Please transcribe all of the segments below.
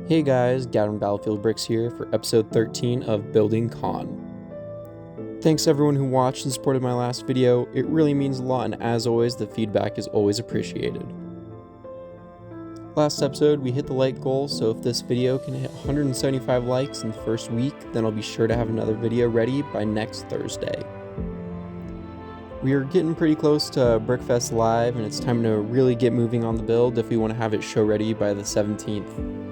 Hey guys, Gavin Battlefield Bricks here for episode 13 of Building Caen. Thanks everyone who watched and supported my last video, it really means a lot, and as always, the feedback is always appreciated. Last episode we hit the like goal, so if this video can hit 175 likes in the first week, then I'll be sure to have another video ready by next Thursday. We are getting pretty close to Brickfest Live, and it's time to really get moving on the build if we want to have it show ready by the 17th.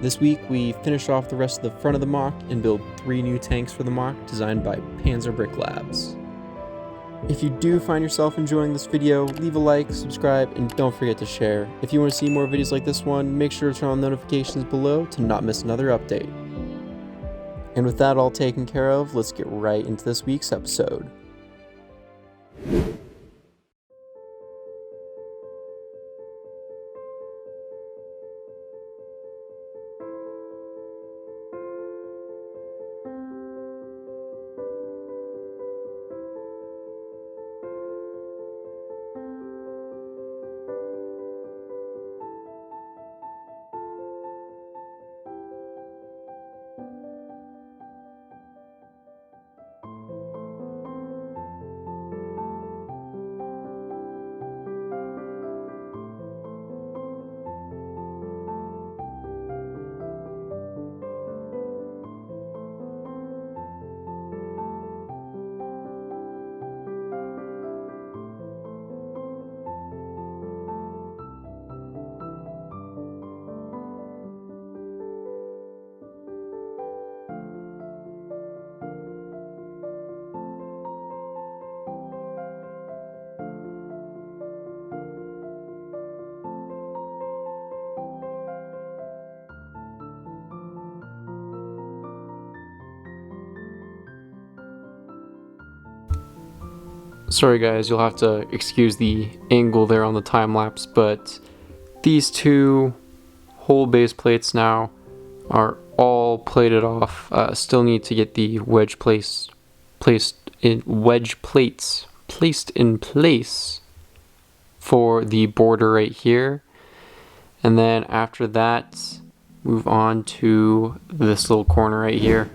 This week we finished off the rest of the front of the MOC and built 3 new tanks for the MOC designed by panzerbricklabs. If you do find yourself enjoying this video, leave a like, subscribe, and don't forget to share. If you want to see more videos like this one, make sure to turn on notifications below to not miss another update. And with that all taken care of, let's get right into this week's episode. Sorry guys, you'll have to excuse the angle there on the time lapse, but these 2 whole base plates now are all plated off. Still need to get the wedge plates placed in place for the border right here, and then after that move on to this little corner right here.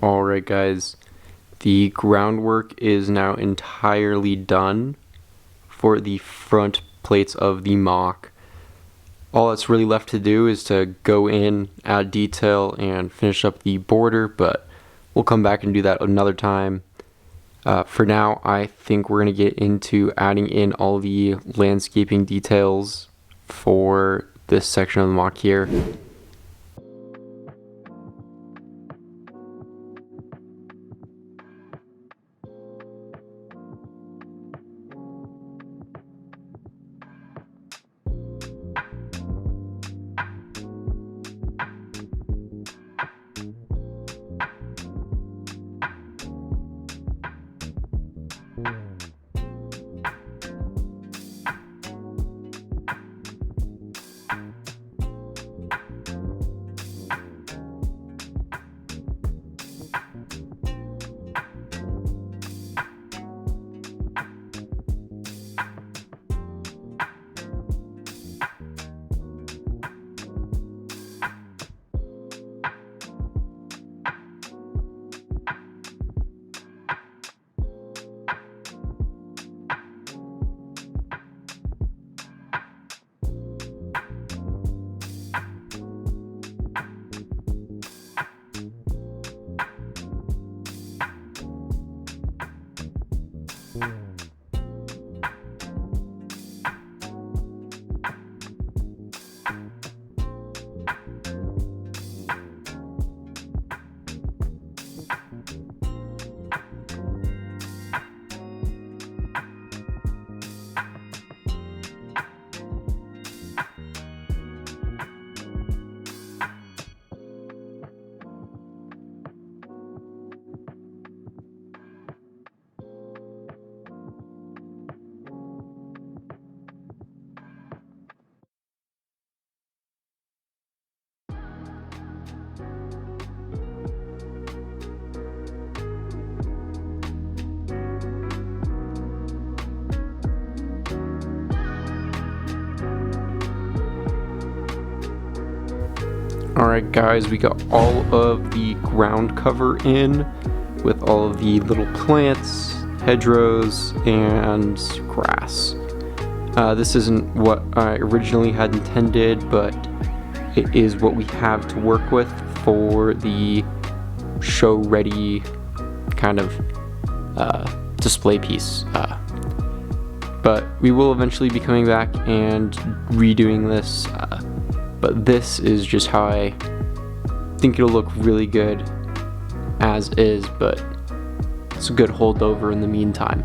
Alright guys, the groundwork is now entirely done for the front plates of the MOC. All that's really left to do is to go in, add detail, and finish up the border, but we'll come back and do that another time. For now, I think we're going to get into adding in all the landscaping details for this section of the MOC here. Alright guys, we got all of the ground cover in with all of the little plants, hedgerows, and grass. This isn't what I originally had intended, but it is what we have to work with for the show-ready kind of display piece. But we will eventually be coming back and redoing this. But this is just how I think it'll look really good as is, but it's a good holdover in the meantime.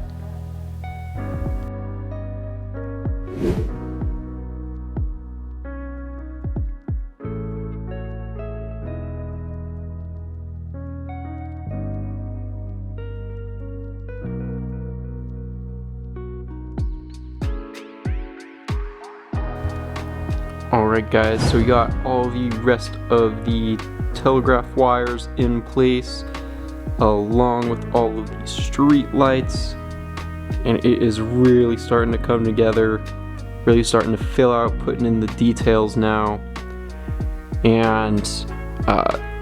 Alright guys, so we got all the rest of the telegraph wires in place, along with all of the street lights, and it is really starting to come together, really starting to fill out, putting in the details now. And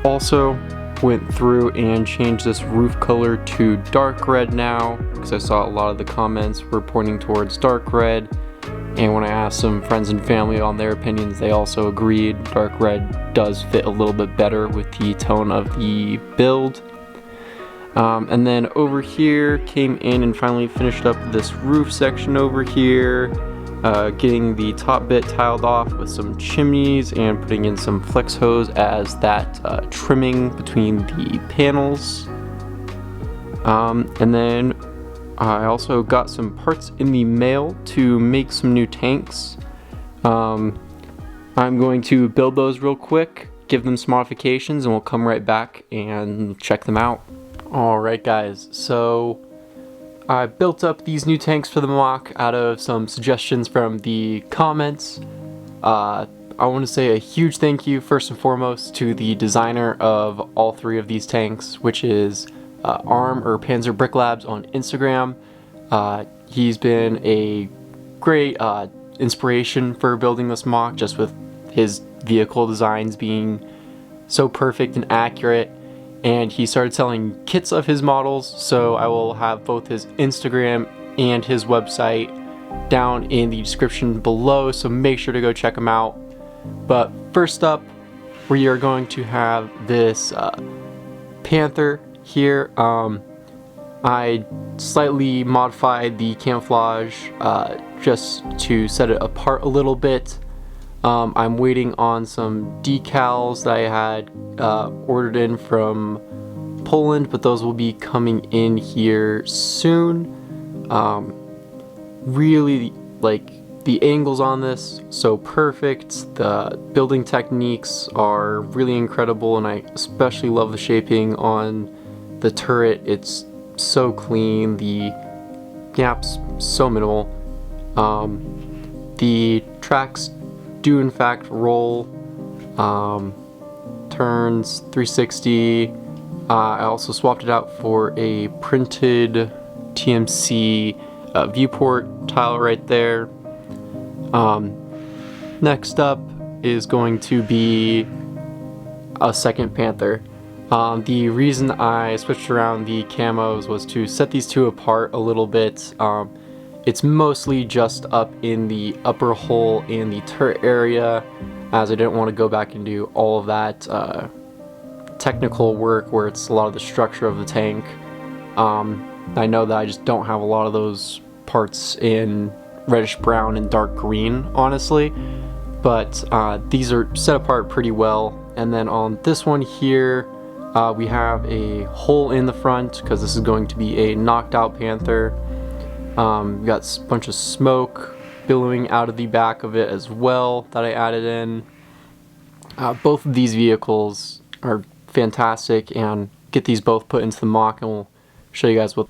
also went through and changed this roof color to dark red now, because I saw a lot of the comments were pointing towards dark red. And when I asked some friends and family on their opinions, they also agreed dark red does fit a little bit better with the tone of the build. And then over here, came in and finally finished up this roof section over here, getting the top bit tiled off with some chimneys and putting in some flex hose as that trimming between the panels. And then I also got some parts in the mail to make some new tanks. I'm going to build those real quick, give them some modifications, and we'll come right back and check them out. Alright guys, so I built up these new tanks for the MOC out of some suggestions from the comments. I want to say a huge thank you first and foremost to the designer of all three of these tanks, which is ARM or panzerbricklabs on Instagram. He's been a great inspiration for building this MOC, just with his vehicle designs being so perfect and accurate. And he started selling kits of his models, so I will have both his Instagram and his website down in the description below, so make sure to go check him out. But first up, we are going to have this panther here. I slightly modified the camouflage just to set it apart a little bit. I'm waiting on some decals that I had ordered in from Poland, but those will be coming in here soon. Really like the angles on this, so perfect. The building techniques are really incredible, and I especially love the shaping on the turret. It's so clean, the gaps so minimal. The tracks do in fact roll, turns 360. I also swapped it out for a printed TMC viewport tile right there. Next up is going to be a second panther. The reason I switched around the camos was to set these two apart a little bit. It's mostly just up in the upper hull and the turret area, as I didn't want to go back and do all of that technical work where it's a lot of the structure of the tank. I know that I just don't have a lot of those parts in reddish brown and dark green, honestly, but these are set apart pretty well. And then on this one here, we have a hole in the front because this is going to be a knocked out panther. We got a bunch of smoke billowing out of the back of it as well that I added in. Both of these vehicles are fantastic, and get these both put into the mock and we'll show you guys what.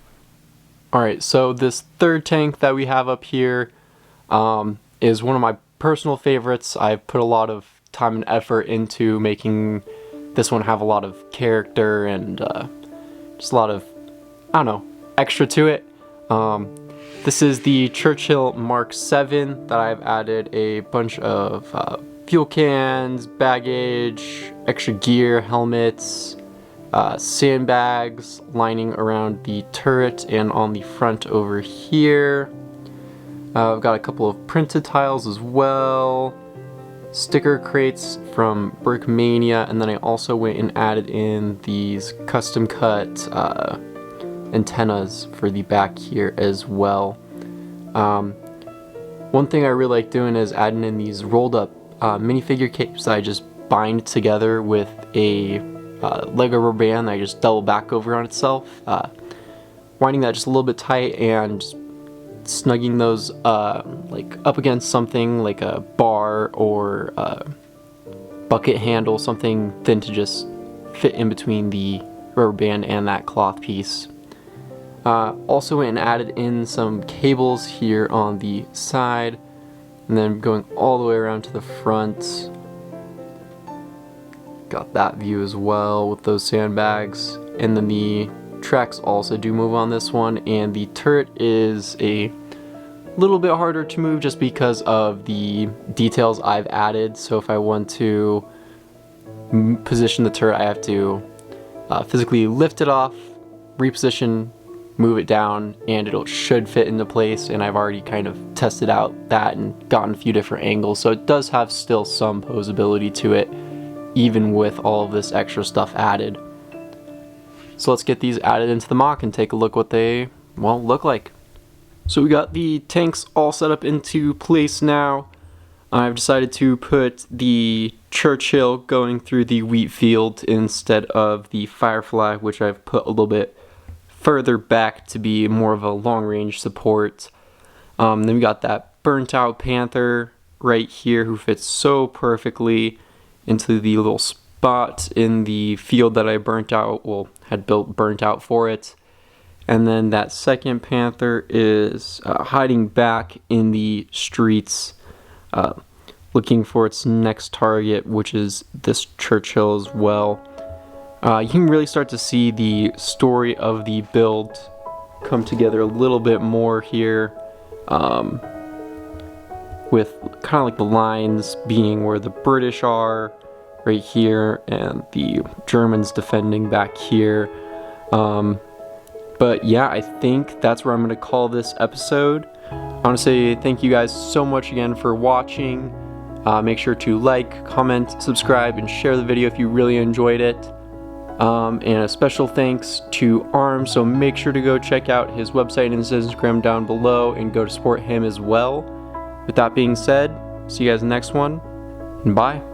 Alright, so this third tank that we have up here is one of my personal favorites. I've put a lot of time and effort into making this one have a lot of character and just a lot of, I don't know, extra to it. This is the Churchill Mark 7 that I've added a bunch of fuel cans, baggage, extra gear, helmets, sandbags lining around the turret and on the front over here. I've got a couple of printed tiles as well, sticker crates from Brickmania, and then I also went and added in these custom cut antennas for the back here as well. One thing I really like doing is adding in these rolled up minifigure capes that I just bind together with a Lego rubber band that I just double back over on itself, winding that just a little bit tight and just snugging those like up against something like a bar or a bucket handle, something thin to just fit in between the rubber band and that cloth piece. Also went and added in some cables here on the side, and then going all the way around to the front. Got that view as well with those sandbags, and then the tracks also do move on this one, and the turret is a little bit harder to move just because of the details I've added. So if I want to position the turret, I have to physically lift it off, reposition, move it down, and it should fit into place. And I've already kind of tested out that and gotten a few different angles, so it does have still some posability to it even with all of this extra stuff added. So let's get these added into the mock and take a look what they, well, look like. So we got the tanks all set up into place now. I've decided to put the Churchill going through the wheat field instead of the Firefly, which I've put a little bit further back to be more of a long-range support. Then we got that burnt out Panther right here who fits so perfectly into the little spot in the field that I burnt out, well, had built burnt out for it. And then that second Panther is hiding back in the streets, looking for its next target, which is this Churchill as well. You can really start to see the story of the build come together a little bit more here, with kind of like the lines being where the British are right here and the Germans defending back here. But yeah, I think that's where I'm going to call this episode. I want to say thank you guys so much again for watching. Make sure to like, comment, subscribe, and share the video if you really enjoyed it. And a special thanks to Arm, so make sure to go check out his website and his Instagram down below and go to support him as well. With that being said, see you guys in the next one, and bye.